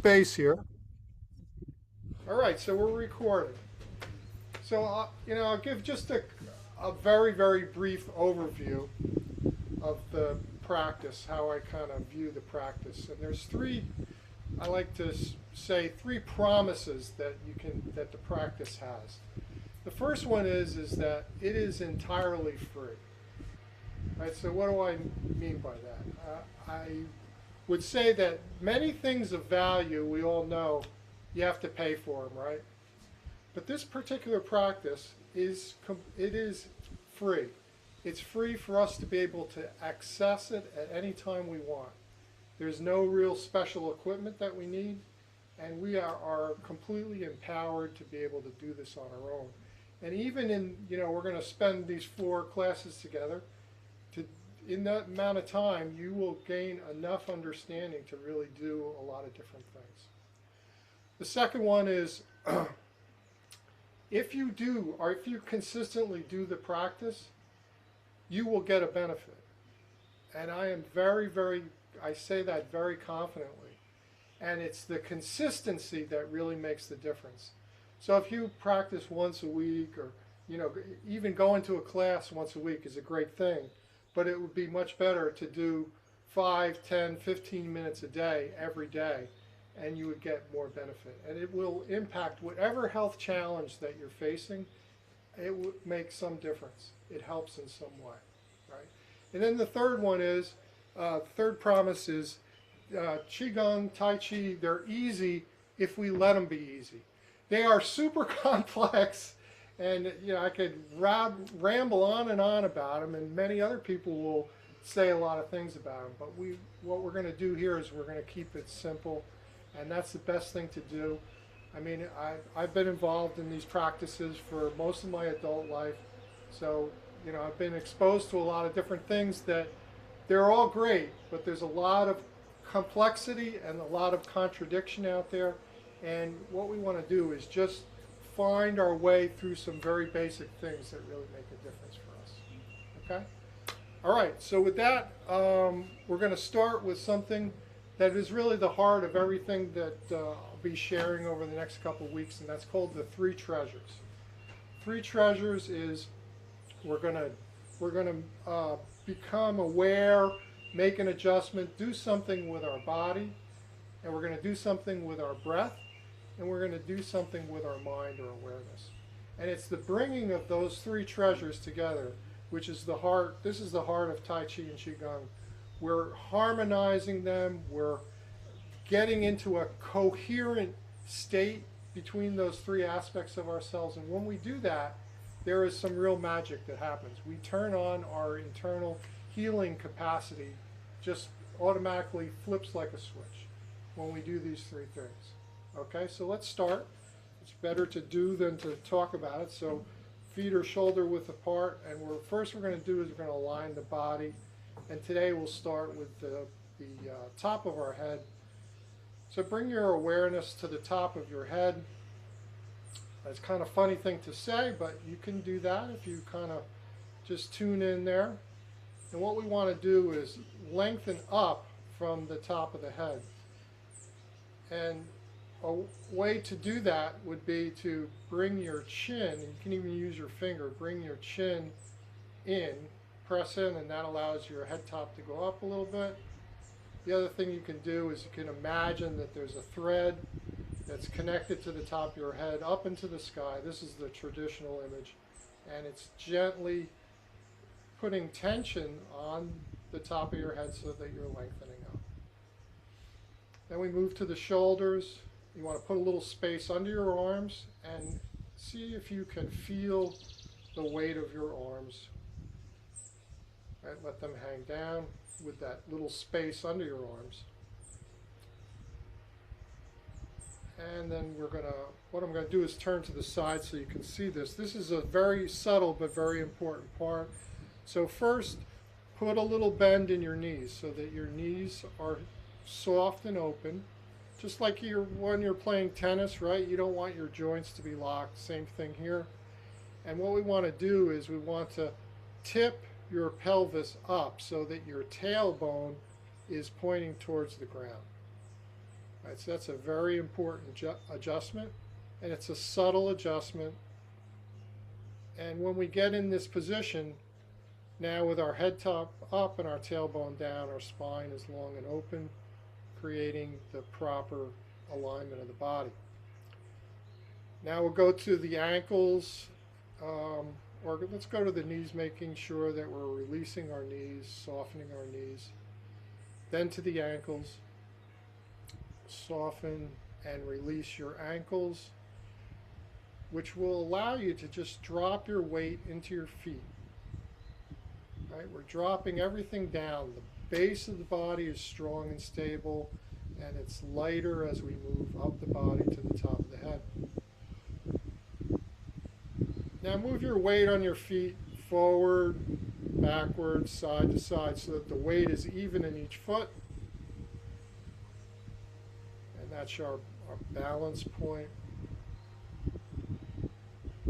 base here. All right, so we're recording. So, I'll give just a very, very brief overview of the practice, how I kind of view the practice. And there's I like to say three promises that the practice has. The first one is that it is entirely free. Right, so what do I mean by that? I would say that many things of value, we all know, you have to pay for them, right? But this particular practice it is free. It's free for us to be able to access it at any time we want. There's no real special equipment that we need, and we are completely empowered to be able to do this on our own. And even we're going to spend these 4 classes together. In that amount of time, you will gain enough understanding to really do a lot of different things. The second one is if you consistently do the practice, you will get a benefit. And I say that very confidently. And it's the consistency that really makes the difference. So if you practice once a week, or even going to a class once a week is a great thing, but it would be much better to do 5, 10, 15 minutes a day, every day, and you would get more benefit. And it will impact whatever health challenge that you're facing. It would make some difference. It helps in some way, right? And then the third one is, third promise is Qigong, Tai Chi, they're easy if we let them be easy. They are super complex, and I could ramble on and on about them, and many other people will say a lot of things about them. But what we're going to do here is we're going to keep it simple, and that's the best thing to do. I mean, I've been involved in these practices for most of my adult life, so I've been exposed to a lot of different things that they're all great, but there's a lot of complexity and a lot of contradiction out there. And what we want to do is just find our way through some very basic things that really make a difference for us. Okay? All right, so with that, we're going to start with something that is really the heart of everything that I'll be sharing over the next couple of weeks, and that's called the 3 treasures. 3 treasures is we're going to become aware, make an adjustment, do something with our body, and we're going to do something with our breath, and we're going to do something with our mind or awareness. And it's the bringing of those 3 treasures together, which is the heart. This is the heart of Tai Chi and Qigong. We're harmonizing them. We're getting into a coherent state between those 3 aspects of ourselves. And when we do that, there is some real magic that happens. We turn on our internal healing capacity, just automatically flips like a switch when we do these 3 things. Okay, so let's start. It's better to do than to talk about it. So feet are shoulder width apart, and first we're going to do is we're going to align the body. And today we'll start with the top of our head. So bring your awareness to the top of your head. That's kind of a funny thing to say, but you can do that if you kind of just tune in there. And what we want to do is lengthen up from the top of the head. And a way to do that would be to bring your chin, you can even use your finger, bring your chin in, press in, and that allows your head top to go up a little bit. The other thing you can do is you can imagine that there's a thread that's connected to the top of your head up into the sky. This is the traditional image, and it's gently putting tension on the top of your head so that you're lengthening up. Then we move to the shoulders. You want to put a little space under your arms and see if you can feel the weight of your arms. Right, let them hang down with that little space under your arms. And then what I'm going to do is turn to the side so you can see this. This is a very subtle but very important part. So first, put a little bend in your knees so that your knees are soft and open. Just like when you're playing tennis, right? You don't want your joints to be locked. Same thing here. And what we want to do is we want to tip your pelvis up so that your tailbone is pointing towards the ground. Right, so that's a very important adjustment, and it's a subtle adjustment. And when we get in this position, now with our head top up and our tailbone down, our spine is long and open, creating the proper alignment of the body. Now we'll go to the ankles, or let's go to the knees, making sure that we're releasing our knees, softening our knees. Then to the ankles, soften and release your ankles, which will allow you to just drop your weight into your feet. Right? We're dropping everything down. The base of the body is strong and stable, and it's lighter as we move up the body to the top of the head. Now move your weight on your feet forward, backwards, side to side, so that the weight is even in each foot. And that's our balance point.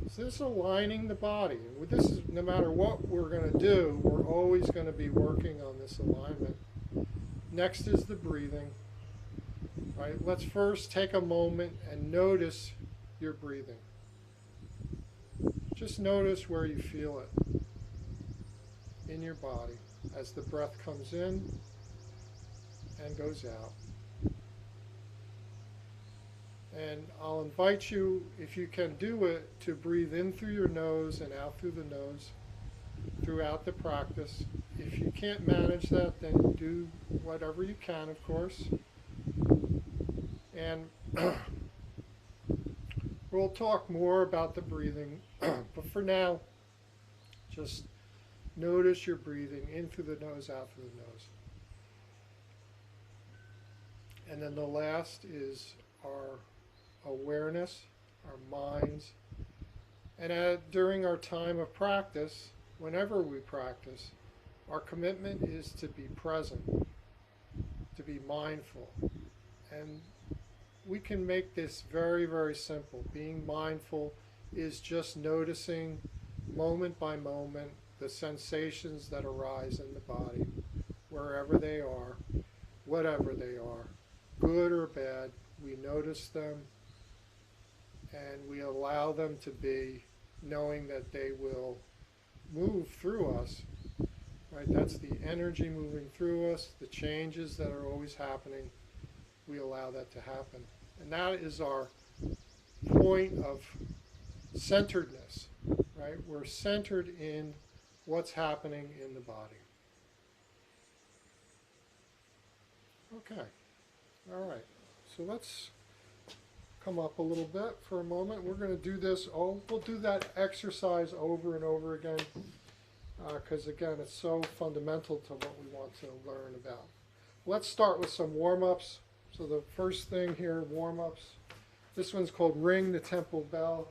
So this is aligning the body. This is, no matter what we're going to do, we're always going to be working on this alignment. Next is the breathing. Right? Let's first take a moment and notice your breathing. Just notice where you feel it in your body as the breath comes in and goes out. And I'll invite you, if you can do it, to breathe in through your nose and out through the nose throughout the practice. If you can't manage that, then do whatever you can, of course. And we'll talk more about the breathing, but for now, just notice your breathing in through the nose, out through the nose. And then the last is our awareness, our minds. And during our time of practice, whenever we practice, our commitment is to be present, to be mindful. And we can make this very, very simple. Being mindful is just noticing moment by moment the sensations that arise in the body, wherever they are, whatever they are, good or bad. We notice them and we allow them to be, knowing that they will move through us. Right? That's the energy moving through us, the changes that are always happening. We allow that to happen. And that is our point of centeredness, right? We're centered in what's happening in the body. Okay, all right. So let's come up a little bit for a moment. We're going to do this, we'll do that exercise over and over again, because again, it's so fundamental to what we want to learn about. Let's start with some warm-ups. So the first thing here, warm-ups. This one's called Ring the Temple Bell.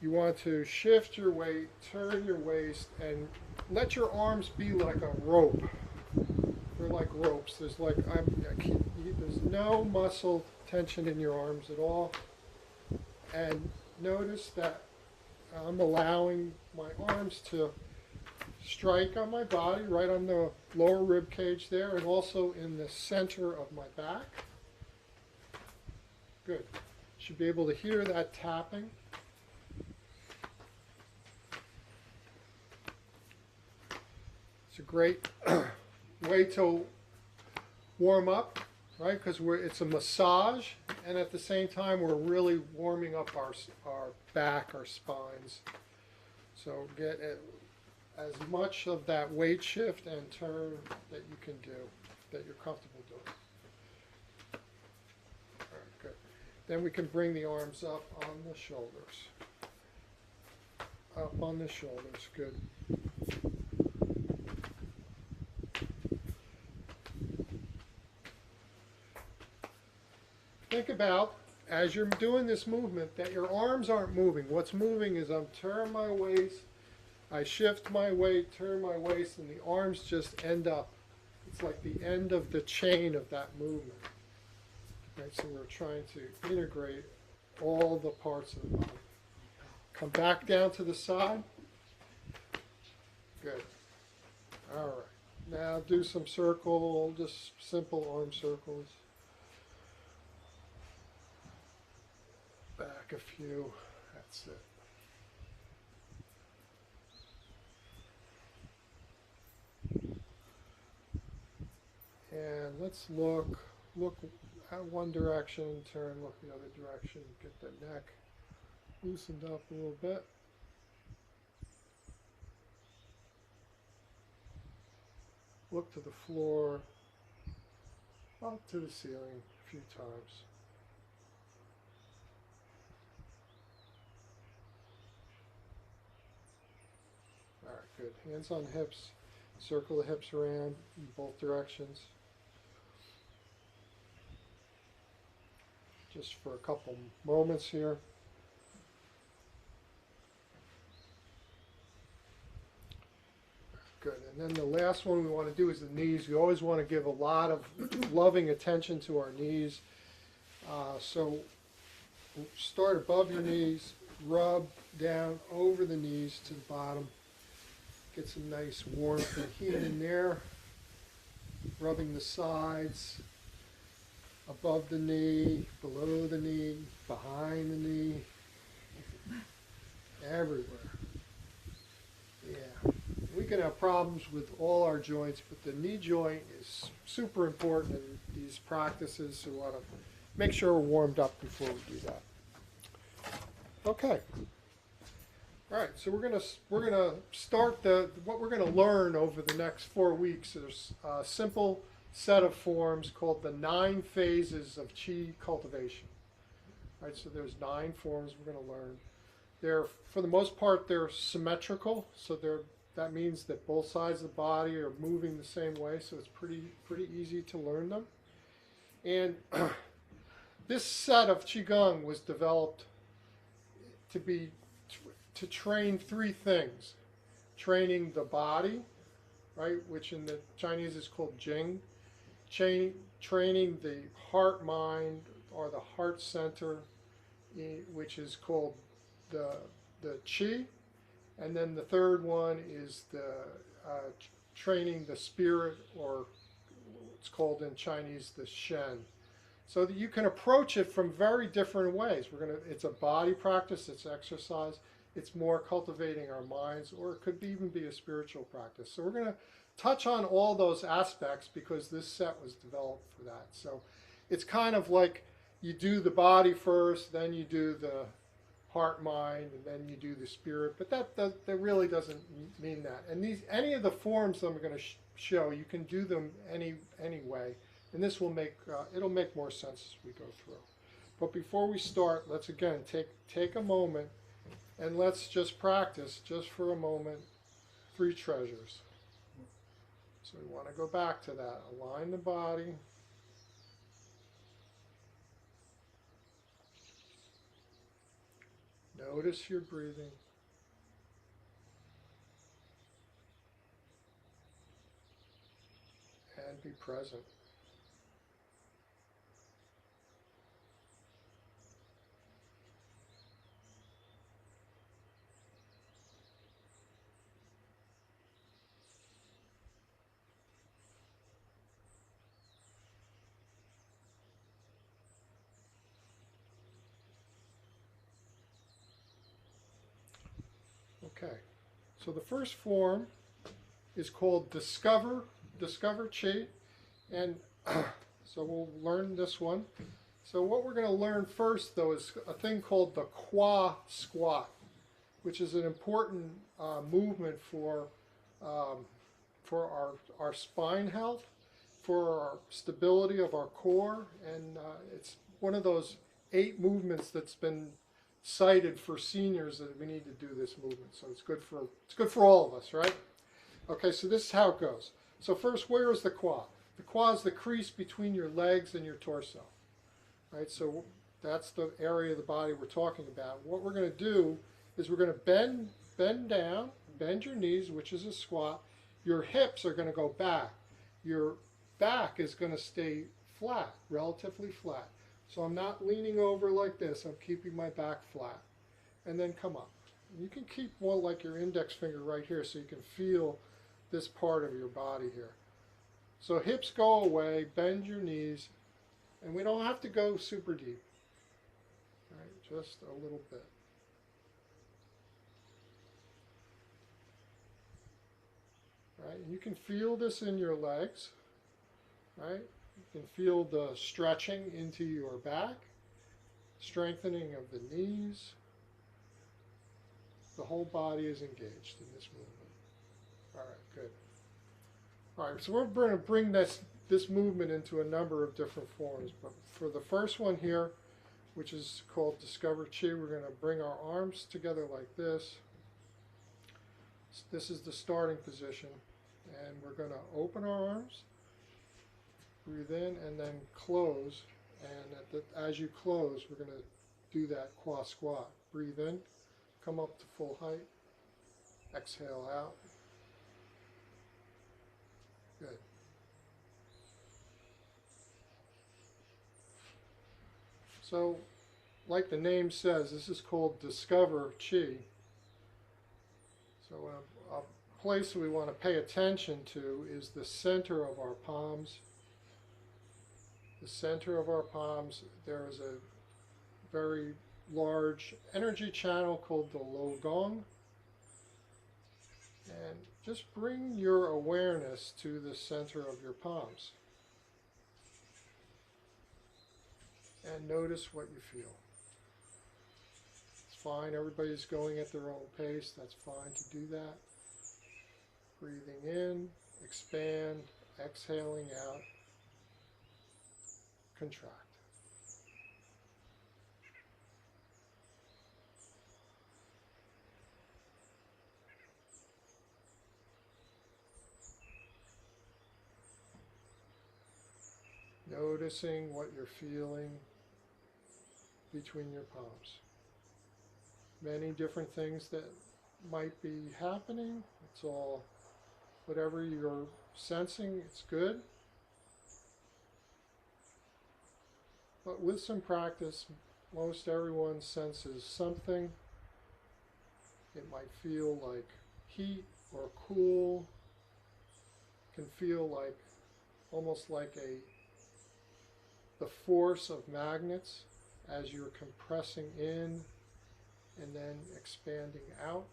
You want to shift your weight, turn your waist, and let your arms be like a rope. They're like ropes. There's no muscle tension in your arms at all. And notice that I'm allowing my arms to strike on my body, right on the lower rib cage there, and also in the center of my back. Good. Should be able to hear that tapping. It's a great way to warm up, right? Because it's a massage, and at the same time, we're really warming up our back, our spines. So get as much of that weight shift and turn that you can do, that you're comfortable doing. All right, good. Then we can bring the arms up on the shoulders. Up on the shoulders, good. Think about, as you're doing this movement, that your arms aren't moving. What's moving is I'm turning my waist, I shift my weight, turn my waist, and the arms just end up. It's like the end of the chain of that movement. Right, so we're trying to integrate all the parts of the body. Come back down to the side. Good. All right. Now do some just simple arm circles. back a few. That's it. And let's look at one direction, turn, look the other direction, get the neck loosened up a little bit. Look to the floor, up to the ceiling a few times. All right, good. Hands on hips. Circle the hips around in both directions. Just for a couple moments here. Good. And then the last one we want to do is the knees. We always want to give a lot of loving attention to our knees. So start above your knees, rub down over the knees to the bottom. Get some nice warmth and heat in there. Rubbing the sides, above the knee, below the knee, behind the knee, everywhere. Yeah. We can have problems with all our joints, but the knee joint is super important in these practices, so we want to make sure we're warmed up before we do that. Okay. All right, so we're gonna start what we're gonna learn over the next 4 weeks. There's a simple set of forms called the 9 phases of Qi cultivation. All right, so there's 9 forms we're gonna learn. They're, for the most part, they're symmetrical, so that means that both sides of the body are moving the same way, so it's pretty easy to learn them. And this set of Qigong was developed to train 3 things. Training the body, right, which in the Chinese is called Jing. Training the heart mind, or the heart center, which is called the Qi. And then the third one is training the spirit, or it's called in Chinese the Shen. So that you can approach it from very different ways. It's a body practice, it's exercise, it's more cultivating our minds, or it could even be a spiritual practice. So we're going to touch on all those aspects because this set was developed for that. So it's kind of like you do the body first, then you do the heart, mind, and then you do the spirit. But that really doesn't mean that. And any of the forms I'm going to show, you can do them any way. And this will it'll make more sense as we go through. But before we start, let's again take a moment and let's just practice, just for a moment, 3 treasures. So we want to go back to that. Align the body. Notice your breathing. And be present. Okay, so the first form is called Discover Qi, and so we'll learn this one. So what we're going to learn first, though, is a thing called the Qua squat, which is an important movement for our spine health, for our stability of our core, and it's one of those 8 movements that's been cited for seniors that we need to do this movement. So it's good for all of us, right? Okay, so this is how it goes. So first, where is the qua? The qua is the crease between your legs and your torso. Right? So that's the area of the body we're talking about. What we're going to do is we're going to bend down, bend your knees, which is a squat. Your hips are going to go back. Your back is going to stay flat, relatively flat. So I'm not leaning over like this. I'm keeping my back flat. And then come up. You can keep more like your index finger right here so you can feel this part of your body here. So hips go away, bend your knees, and we don't have to go super deep. All right, just a little bit. Right? You can feel this in your legs, right? You can feel the stretching into your back, strengthening of the knees. The whole body is engaged in this movement. All right, good. All right, so we're going to bring this movement into a number of different forms. But for the first one here, which is called Discover Qi, we're going to bring our arms together like this. This is the starting position. And we're going to open our arms, breathe in, and then close. And as you close, we're going to do that qua squat. Breathe in, come up to full height, exhale out. Good. So, like the name says, this is called Discover Qi. So a place we want to pay attention to is the center of our palms. The center of our palms, there is a very large energy channel called the Qigong. And just bring your awareness to the center of your palms. And notice what you feel. It's fine, everybody's going at their own pace, that's fine to do that. Breathing in, expand, exhaling out, contract. Noticing what you're feeling between your palms. Many different things that might be happening. It's all, whatever you're sensing, it's good. But with some practice, most everyone senses something. It might feel like heat or cool. It can feel like, almost like the force of magnets as you're compressing in and then expanding out.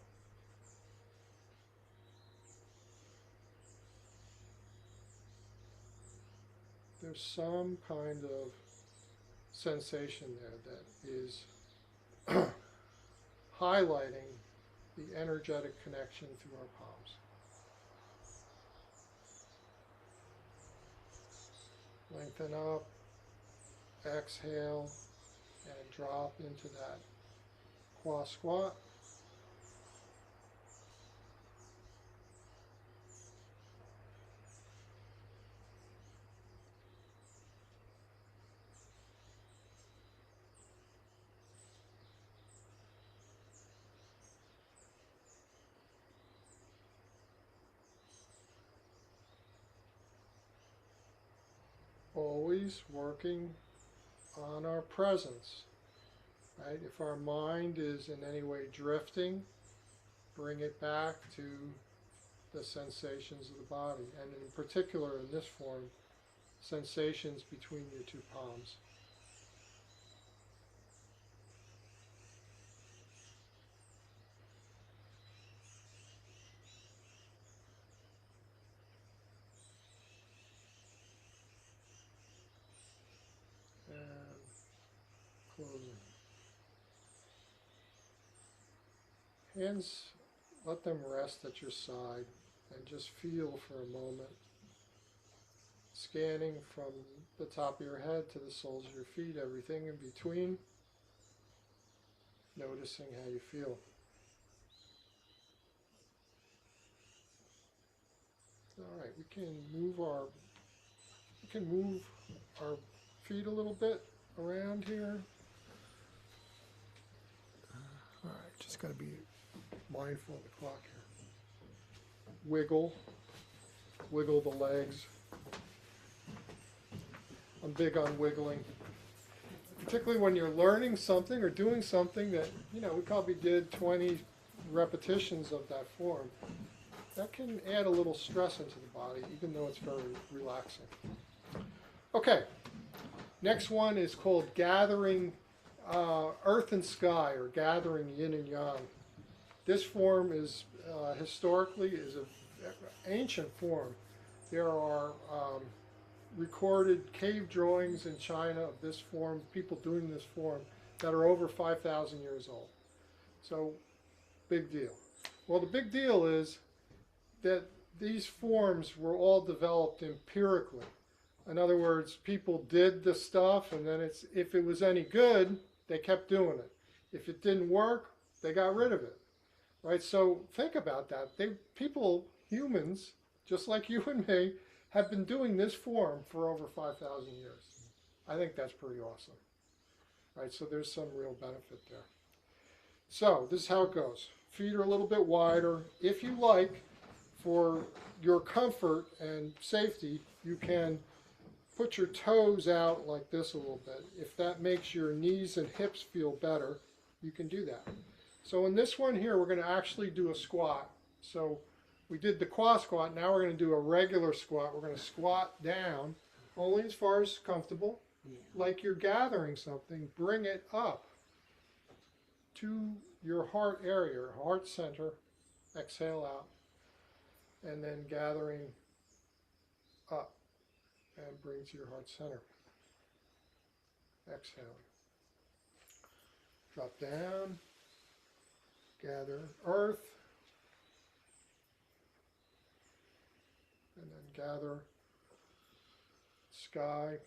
There's some kind of sensation there that is highlighting the energetic connection through our palms. Lengthen up, exhale, and drop into that qua squat. Always working on our presence, right? If our mind is in any way drifting, bring it back to the sensations of the body, and in particular in this form, sensations between your two palms. And closing. Hands, let them rest at your side and just feel for a moment, scanning from the top of your head to the soles of your feet, everything in between, noticing how you feel. All right, we can move our feet a little bit around here. All right, just got to be mindful of the clock here. Wiggle the legs. I'm big on wiggling, particularly when you're learning something or doing something that, we probably did 20 repetitions of that form. That can add a little stress into the body, even though it's very relaxing. Okay, next one is called Gathering earth and sky, or gathering yin and yang. This form is historically is an ancient form. There are recorded cave drawings in China of this form, people doing this form, that are over 5,000 years old. So, big deal. Well, the big deal is that these forms were all developed empirically. In other words, people did the stuff, and then if it was any good, they kept doing it. If it didn't work, they got rid of it. Right? So think about that. People, humans, just like you and me, have been doing this form for over 5,000 years. I think that's pretty awesome. Right? So there's some real benefit there. So this is how it goes. Feet are a little bit wider. If you like, for your comfort and safety, you can put your toes out like this a little bit. If that makes your knees and hips feel better, you can do that. So in this one here, we're going to actually do a squat. So we did the quad squat. Now we're going to do a regular squat. We're going to squat down only as far as comfortable. Like you're gathering something, bring it up to your heart area, your heart center. Exhale out. And then gathering up and bring to your heart center. Exhaling. Drop down. Gather earth. And then gather sky.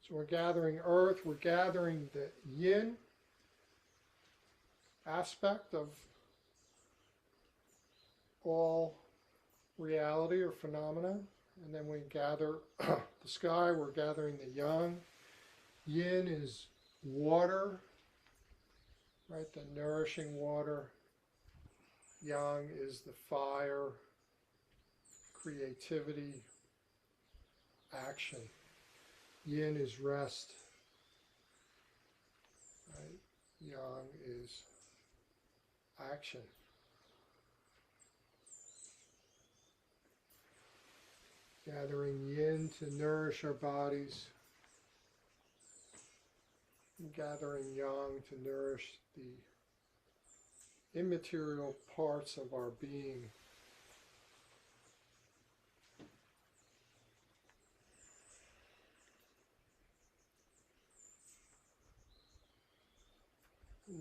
So we're gathering earth, we're gathering the yin aspect of all reality or phenomena. And then we gather the sky, we're gathering the yang. Yin is water, right? The nourishing water. Yang is the fire, creativity, action. Yin is rest, right? Yang is action. Gathering yin to nourish our bodies, and gathering yang to nourish the immaterial parts of our being.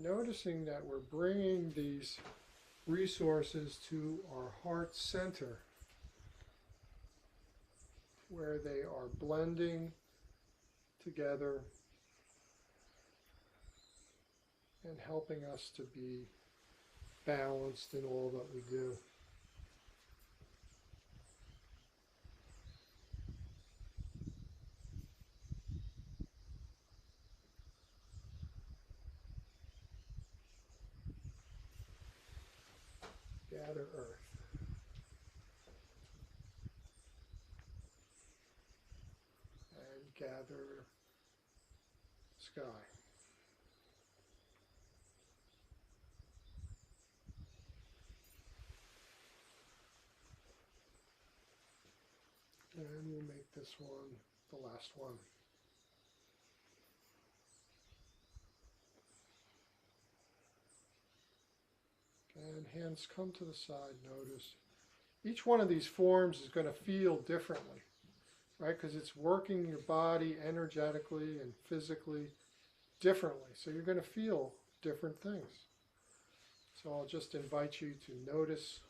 Noticing that we're bringing these resources to our heart center, where they are blending together and helping us to be balanced in all that we do. Gather earth. And gather sky. And we'll make this one the last one. And hands come to the side, notice. Each one of these forms is going to feel differently, right? Because it's working your body energetically and physically differently. So you're going to feel different things. So I'll just invite you to notice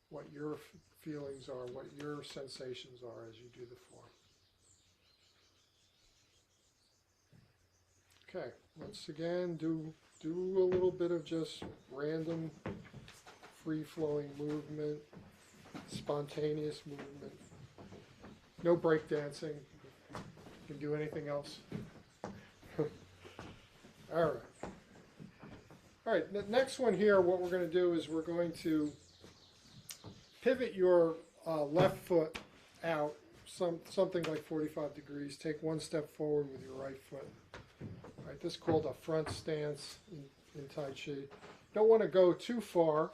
what your feelings are, what your sensations are as you do the form. Okay, once again, do a little bit of just random, free-flowing movement, spontaneous movement. No break dancing. You can do anything else. All right. All right, the next one here, what we're going to do is we're going to pivot your left foot out, something like 45 degrees. Take one step forward with your right foot. Right, this is called a front stance in Tai Chi. Don't want to go too far,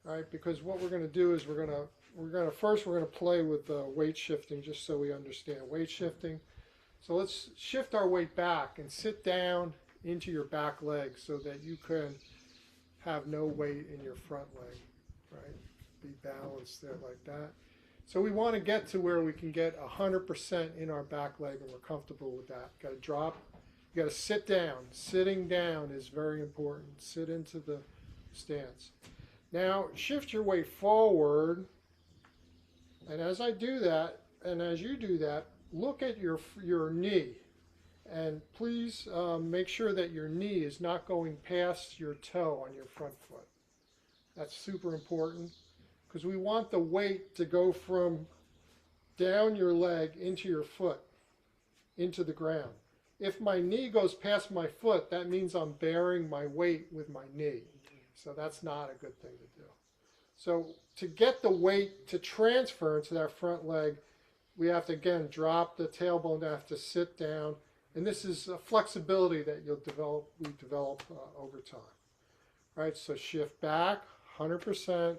right? Because what we're going to do is we're going to play with weight shifting, just so we understand weight shifting. So let's shift our weight back and sit down into your back leg so that you can have no weight in your front leg, right? Be balanced there like that. So we want to get to where we can get 100% in our back leg, and we're comfortable with that. Got to drop. You got to sit down. Sitting down is very important. Sit into the stance. Now shift your weight forward, and as I do that, and as you do that, look at your knee, and please make sure that your knee is not going past your toe on your front foot. That's super important, because we want the weight to go from down your leg into your foot, into the ground. If my knee goes past my foot, that means I'm bearing my weight with my knee. So that's not a good thing to do. So to get the weight to transfer into that front leg, we have to, again, drop the tailbone, have to sit down. And this is a flexibility that we develop over time. Right, so shift back, 100%.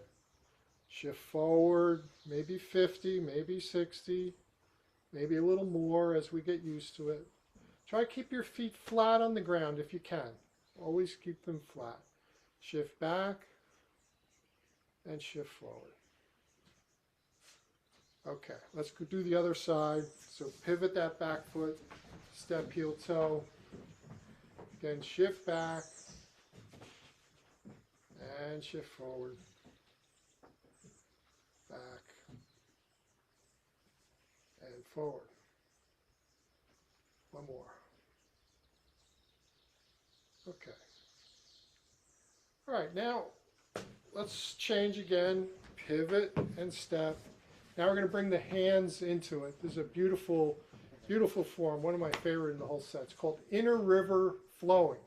Shift forward, maybe 50, maybe 60, maybe a little more as we get used to it. Try to keep your feet flat on the ground if you can. Always keep them flat. Shift back and shift forward. Okay, let's go do the other side. So pivot that back foot, step, heel, toe. Again, shift back and shift forward. Back and forward. One more. Okay. All right, now let's change again. Pivot and step. Now we're going to bring the hands into it. This is a beautiful, beautiful form. One of my favorite in the whole set. It's called Inner River Flowing.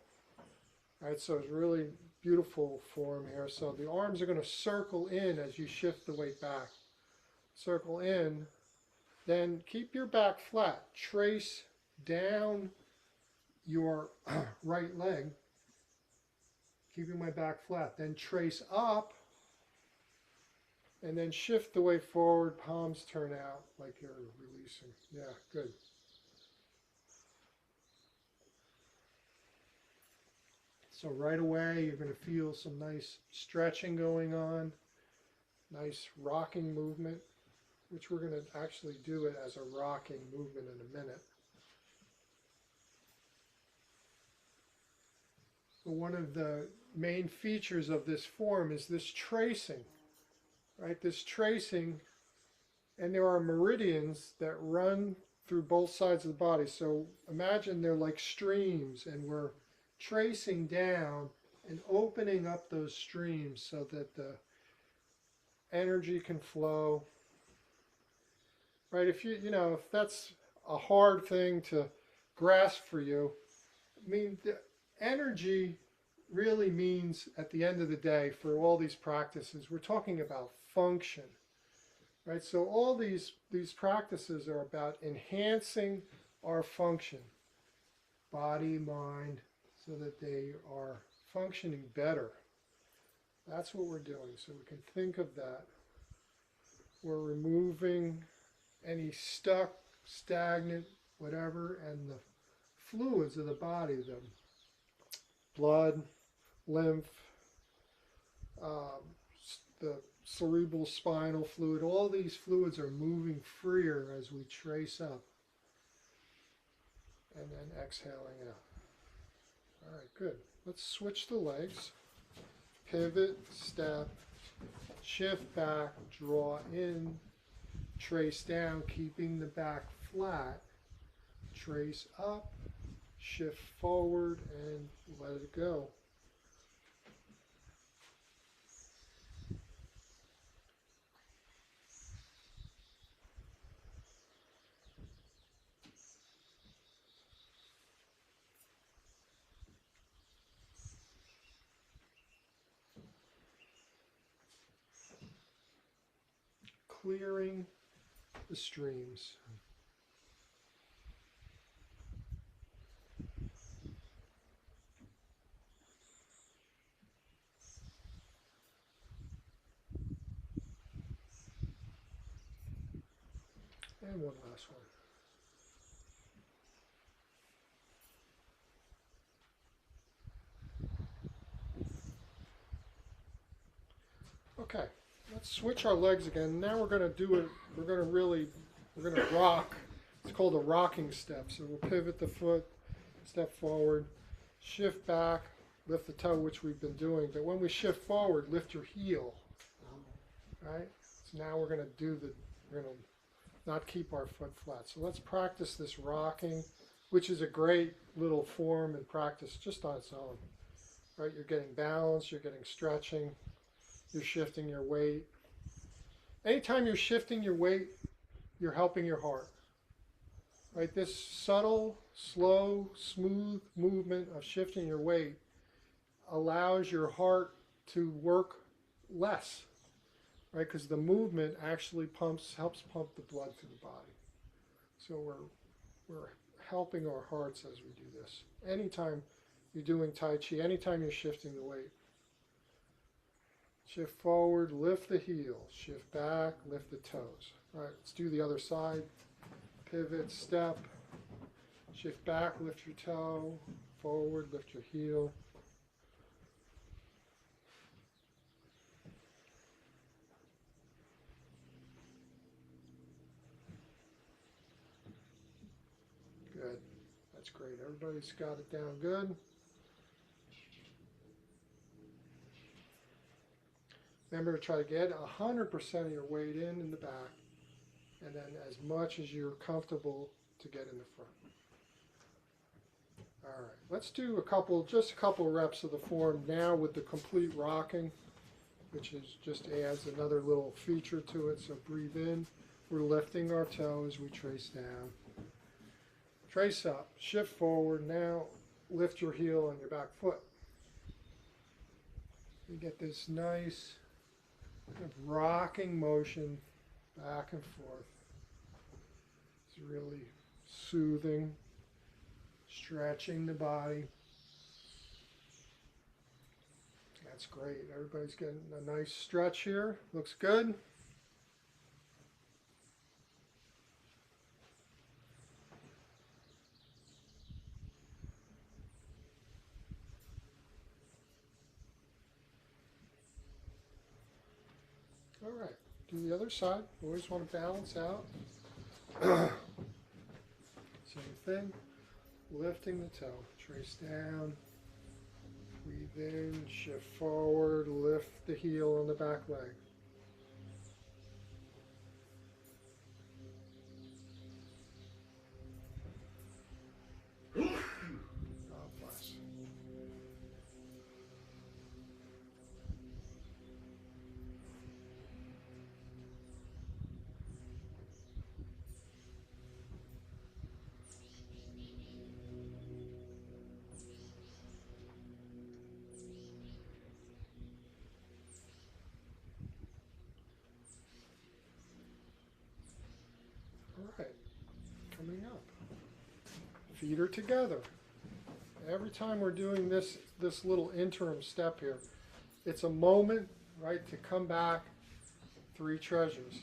All right, so it's really beautiful form here. So the arms are going to circle in as you shift the weight back. Circle in. Then keep your back flat. Trace down your right leg. Keeping my back flat. Then trace up. And then shift the weight forward. Palms turn out like you're releasing. Yeah, good. So right away, you're going to feel some nice stretching going on. Nice rocking movement, which we're going to actually do it as a rocking movement in a minute. But one of the main features of this form is this tracing, right? This tracing, and there are meridians that run through both sides of the body. So imagine they're like streams, and we're tracing down and opening up those streams so that the energy can flow. Right, if if that's a hard thing to grasp for you, I mean, the energy really means, at the end of the day, for all these practices, we're talking about function, right? So all these practices are about enhancing our function, body, mind, so that they are functioning better. That's what we're doing. So we can think of that. We're removing any stuck, stagnant, whatever, and the fluids of the body, the blood, lymph, the cerebral spinal fluid, all these fluids are moving freer as we trace up. And then exhaling out. All right, good. Let's switch the legs. Pivot, step, shift back, draw in, trace down, keeping the back flat, trace up, shift forward, and let it go. Clearing the streams. And one last one. Okay, let's switch our legs again. Now we're going to do it, we're going to rock. It's called a rocking step. So we'll pivot the foot, step forward, shift back, lift the toe, which we've been doing. But when we shift forward, lift your heel. Right? So now we're going to not keep our foot flat. So let's practice this rocking, which is a great little form and practice just on its own. Right? You're getting balance, you're getting stretching, you're shifting your weight. Anytime you're shifting your weight, you're helping your heart. Right? This subtle, slow, smooth movement of shifting your weight allows your heart to work less. Right? Because the movement actually helps pump the blood through the body. So we're helping our hearts as we do this. Anytime you're doing Tai Chi, anytime you're shifting the weight. Shift forward, lift the heel. Shift back, lift the toes. All right, let's do the other side. Pivot, step. Shift back, lift your toe. Forward, lift your heel. Good. That's great. Everybody's got it down good. Remember to try to get 100% of your weight in the back, and then as much as you're comfortable to get in the front. All right, let's do just a couple reps of the form now with the complete rocking, which just adds another little feature to it. So breathe in. We're lifting our toes. We trace down. Trace up. Shift forward. Now lift your heel on your back foot. You get this nice kind of rocking motion back and forth. It's really soothing, stretching the body. That's great. Everybody's getting a nice stretch here. Looks good. All right, do the other side. Always want to balance out. Same thing. Lifting the toe. Trace down. Breathe in. Shift forward. Lift the heel on the back leg. God bless. All right, coming up. Feet are together. Every time we're doing this little interim step here, it's a moment, right, to come back. 3 treasures.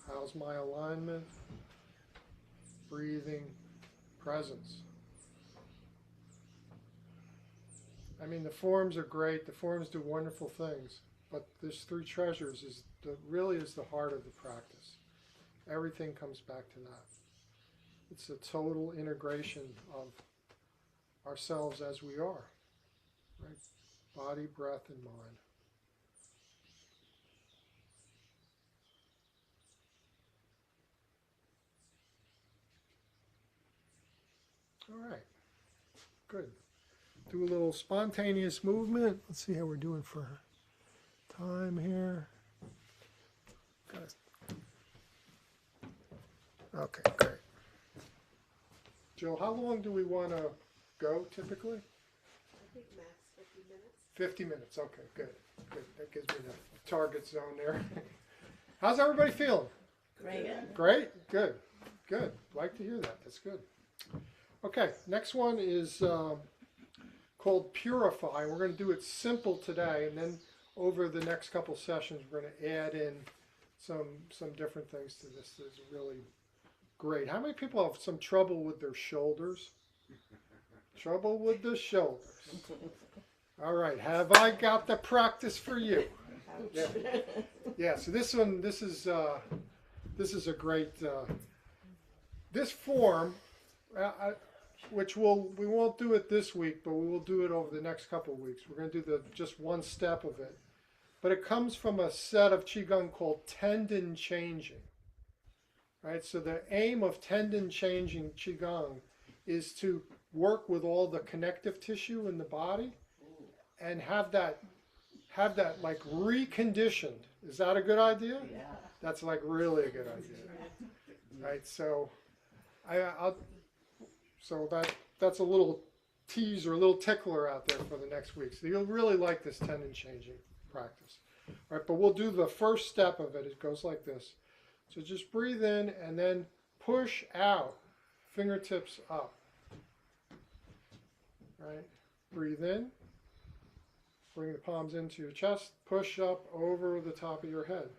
How's my alignment? Breathing, presence. I mean, the forms are great. The forms do wonderful things, but this 3 treasures really is the heart of the practice. Everything comes back to that. It's a total integration of ourselves as we are, right? Body, breath, and mind. All right, good. Do a little spontaneous movement. Let's see how we're doing for time here. Good. Okay, great. Joe, how long do we want to go typically? I think max 50 minutes. 50 minutes, okay, good. Good. That gives me the target zone there. How's everybody feeling? Great. Great? Good. Good. Like to hear that. That's good. Okay, next one is called Purify. We're going to do it simple today, and then over the next couple sessions we're going to add in some different things to this. There's really Great. How many people have some trouble with their shoulders? Trouble with the shoulders. All right. Have I got the practice for you? Yeah. Yeah. So this one, this is a great. This form, which we won't do it this week, but we will do it over the next couple of weeks. We're going to do just one step of it, but it comes from a set of Qigong called tendon changing. Right. So the aim of tendon changing Qigong is to work with all the connective tissue in the body and have that like reconditioned. Is that a good idea? Yeah. That's like really a good idea. Right. So that's a little tease or a little tickler out there for the next week. So you'll really like this tendon changing practice. All right, but we'll do the first step of it. It goes like this. So just breathe in and then push out, fingertips up. Right? Breathe in. Bring the palms into your chest. Push up over the top of your head.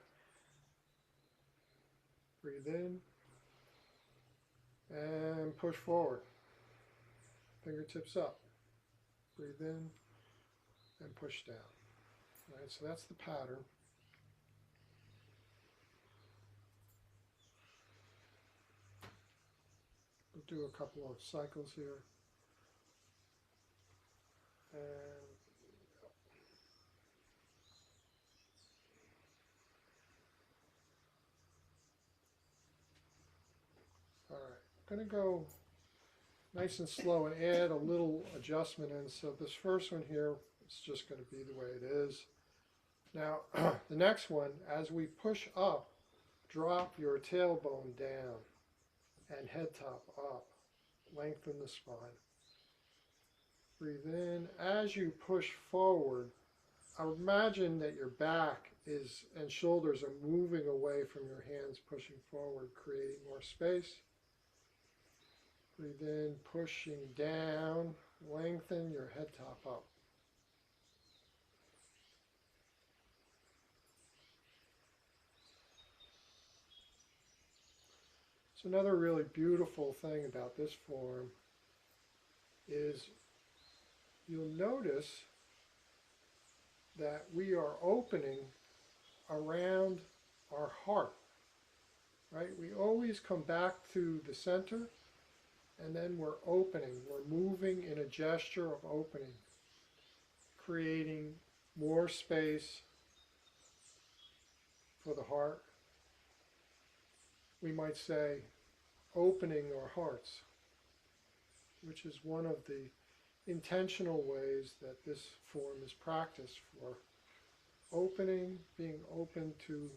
Breathe in. And push forward. Fingertips up. Breathe in and push down. All right, so that's the pattern. We'll do a couple of cycles here. And all right, I'm going to go nice and slow and add a little adjustment in. So this first one here is just going to be the way it is. Now, the next one, as we push up, drop your tailbone down and head top up. Lengthen the spine. Breathe in. As you push forward, imagine that your back and shoulders are moving away from your hands, pushing forward, creating more space. Breathe in, pushing down, lengthen your head top up. So another really beautiful thing about this form is you'll notice that we are opening around our heart, right? We always come back to the center and then we're opening. We're moving in a gesture of opening, creating more space for the heart. We might say opening our hearts, which is one of the intentional ways that this form is practiced for opening, being open to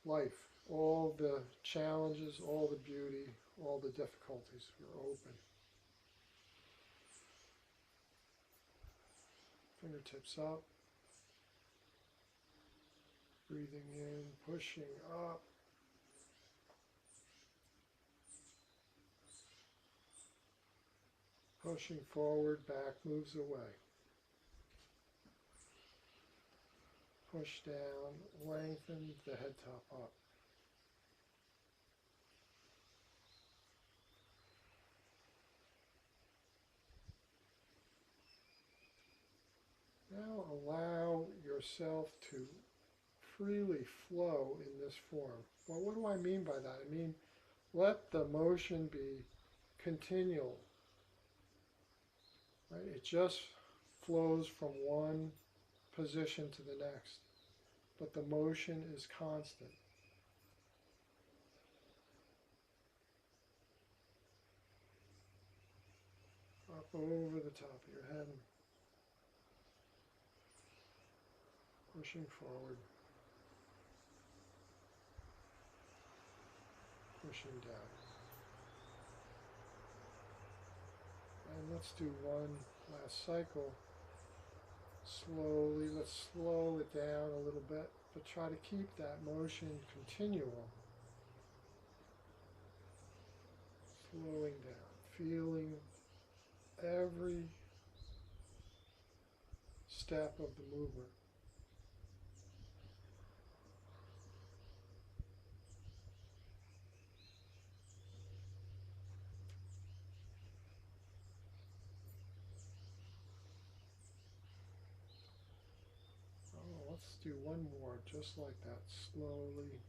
life, all the challenges, all the beauty, all the difficulties. We're open. Fingertips up. Breathing in, pushing up. Pushing forward, back moves away. Push down, lengthen the head top up. Now allow yourself to freely flow in this form. Well, what do I mean by that? I mean, let the motion be continual. Right? It just flows from one position to the next, but the motion is constant. Up over the top of your head, pushing forward, pushing down. And let's do one last cycle. Slowly, let's slow it down a little bit, but try to keep that motion continual. Slowing down, feeling every step of the movement. do one more, just like that, slowly.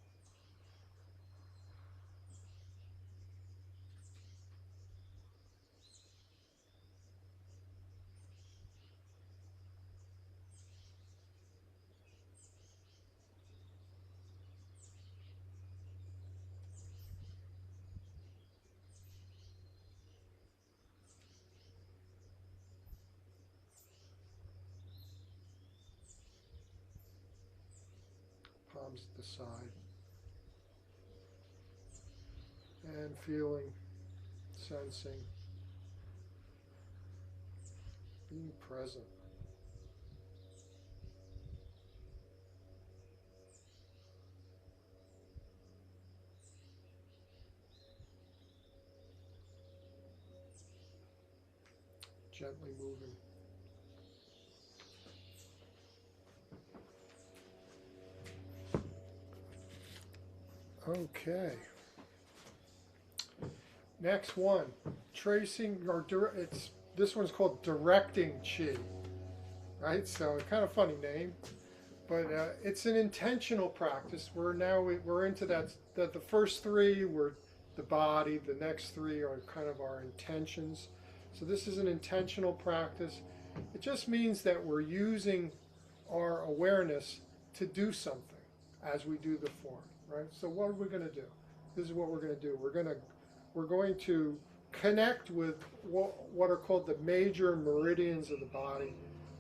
Palms at the side. And feeling, sensing, being present. Gently moving. Okay. Next one, tracing or this one's called directing chi, right? So kind of funny name, but it's an intentional practice. We're into that. The first three were the body. The next three are kind of our intentions. So this is an intentional practice. It just means that we're using our awareness to do something as we do the form, right? So what are we going to do? This is what we're going to do. We're going to connect with what are called the major meridians of the body.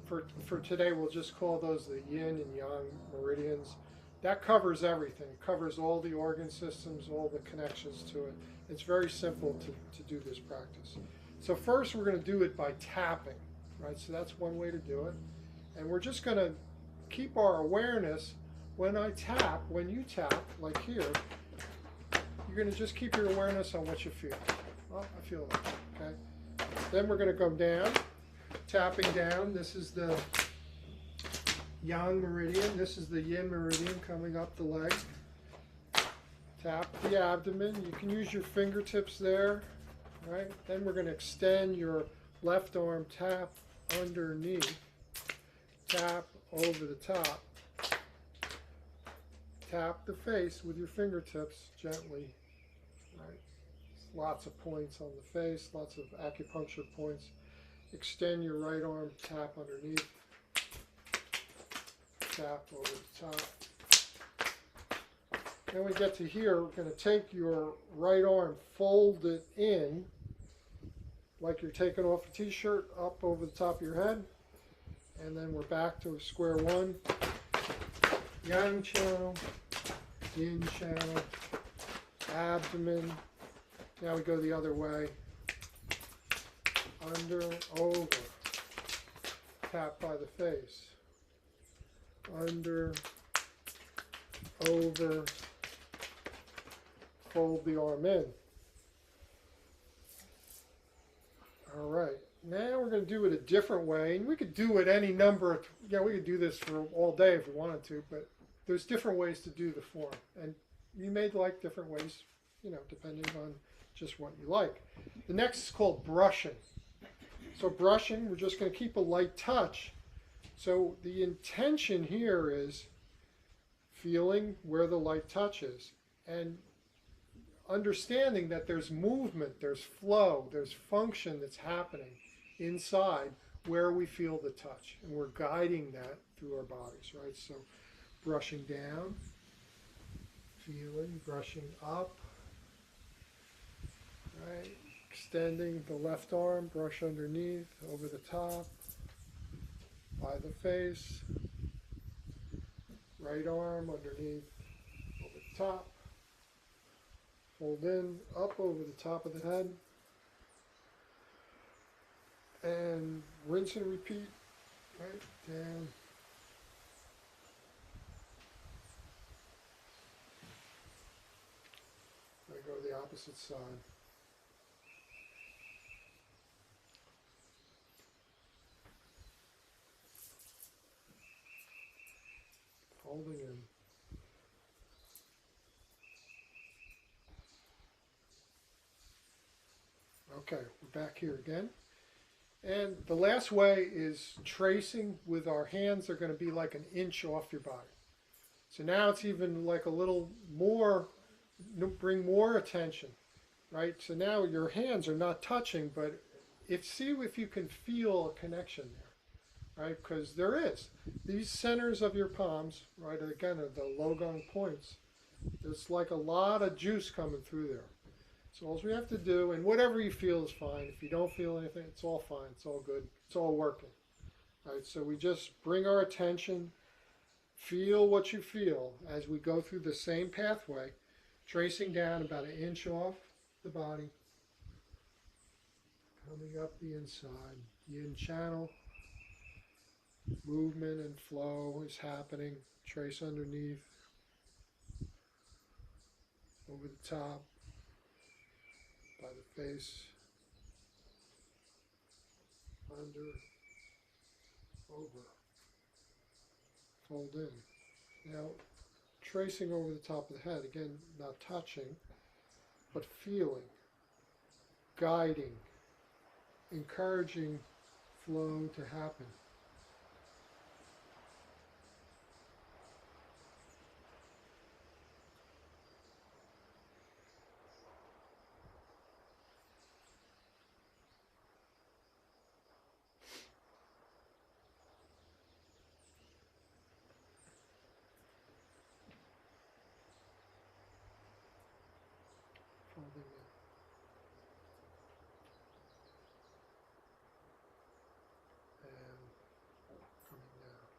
For today, we'll just call those the yin and yang meridians. That covers everything. It covers all the organ systems, all the connections to it. It's very simple to do this practice. So first, we're going to do it by tapping, right? So that's one way to do it. And we're just going to keep our awareness when you tap, like here, you're going to just keep your awareness on what you feel. Oh, I feel that, okay? Then we're going to go down, tapping down. This is the yang meridian. This is the yin meridian coming up the leg. Tap the abdomen. You can use your fingertips there, right? Then we're going to extend your left arm, tap underneath, tap over the top. Tap the face with your fingertips gently, right? Lots of points on the face, lots of acupuncture points. Extend your right arm, tap underneath, tap over the top. Then we get to here, we're going to take your right arm, fold it in, like you're taking off a t-shirt, up over the top of your head. And then we're back to square one. Yang channel, yin channel, abdomen. Now we go the other way. Under, over. Tap by the face. Under, over. Fold the arm in. All right. Now we're going to do it a different way. And we could do it any number of, we could do this for all day if we wanted to, but there's different ways to do the form. And you may like different ways, depending on just what you like. The next is called brushing. So brushing, we're just going to keep a light touch. So the intention here is feeling where the light touch is and understanding that there's movement, there's flow, there's function that's happening inside where we feel the touch. And we're guiding that through our bodies, right? So brushing down, feeling, brushing up, right? Extending the left arm, brush underneath, over the top, by the face, right arm underneath, over the top, fold in, up over the top of the head, and rinse and repeat, right, down. I go to the opposite side. Holding in. Okay, we're back here again. And the last way is tracing with our hands. They're going to be like an inch off your body. So now it's even like a little more, bring more attention, right? So now your hands are not touching, but see if you can feel a connection there, right? Because there is. These centers of your palms, right, again, are the logong points. There's like a lot of juice coming through there. So all we have to do, and whatever you feel is fine. If you don't feel anything, it's all fine. It's all good. It's all working. All right, so we just bring our attention, feel what you feel as we go through the same pathway, tracing down about 1 inch off the body, coming up the inside, yin channel, movement and flow is happening. Trace underneath, over the top, by the face, under, over, fold in. Now, tracing over the top of the head, again, not touching, but feeling, guiding, encouraging flow to happen. Folding in. And coming down.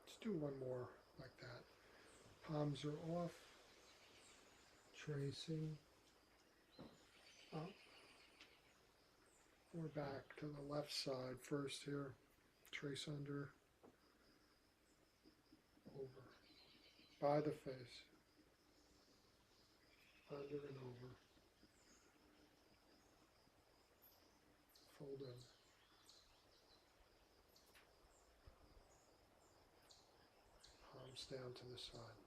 Let's do one more like that. Palms are off. Tracing up. We're back to the left side first here. Trace under, over, by the face, under and over, fold in. Palms down to the side.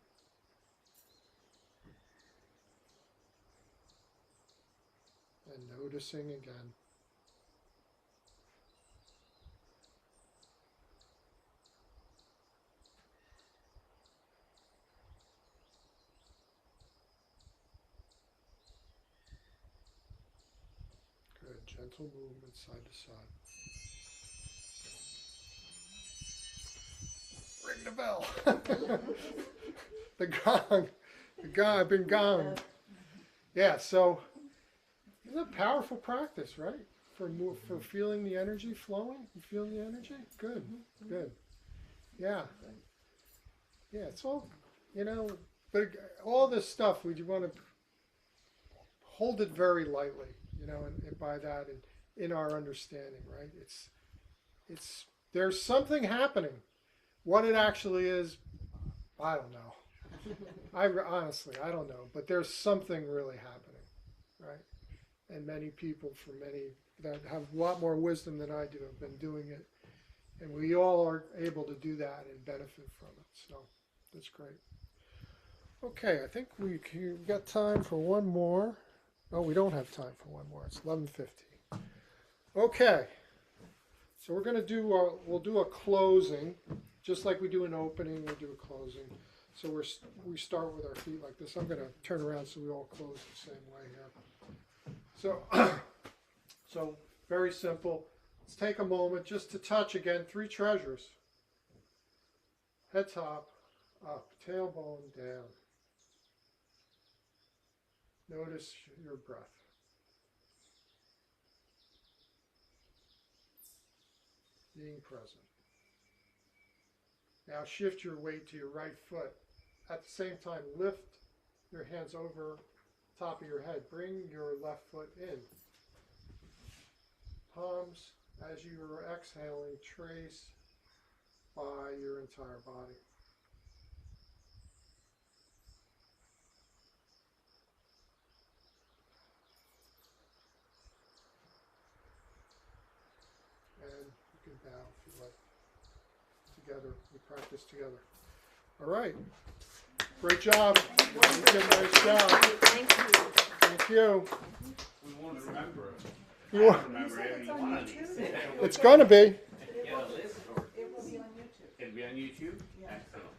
And noticing again. Good, gentle movement side to side. Ring the bell. The gong. The gong, I've been gonged. Yeah, so it's a powerful practice, right? For feeling the energy flowing. You feel the energy? Good, good. Yeah. Yeah, it's all, but all this stuff, we want to hold it very lightly, and by that, in our understanding, right? There's something happening. What it actually is, I don't know. Honestly, I don't know. But there's something really happening, right? And many people, that have a lot more wisdom than I do, have been doing it. And we all are able to do that and benefit from it. So that's great. Okay, I think we've got time for one more. Oh, we don't have time for one more. It's 11:50. Okay. So we're going to we'll do a closing. Just like we do an opening, we do a closing. So we start with our feet like this. I'm going to turn around so we all close the same way here. So very simple. Let's take a moment just to touch again 3 treasures. Head top, up, tailbone down. Notice your breath. Being present. Now shift your weight to your right foot. At the same time, lift your hands over top of your head. Bring your left foot in. Palms, as you are exhaling, trace by your entire body. And you can bow if you like. Together, we practice together. All right. Great job. You did a nice job. Thank you. Thank you. We won't remember it. You I want- don't remember every one of these. It's going to be. Get a list or It will be on YouTube. it'll be on YouTube? Excellent.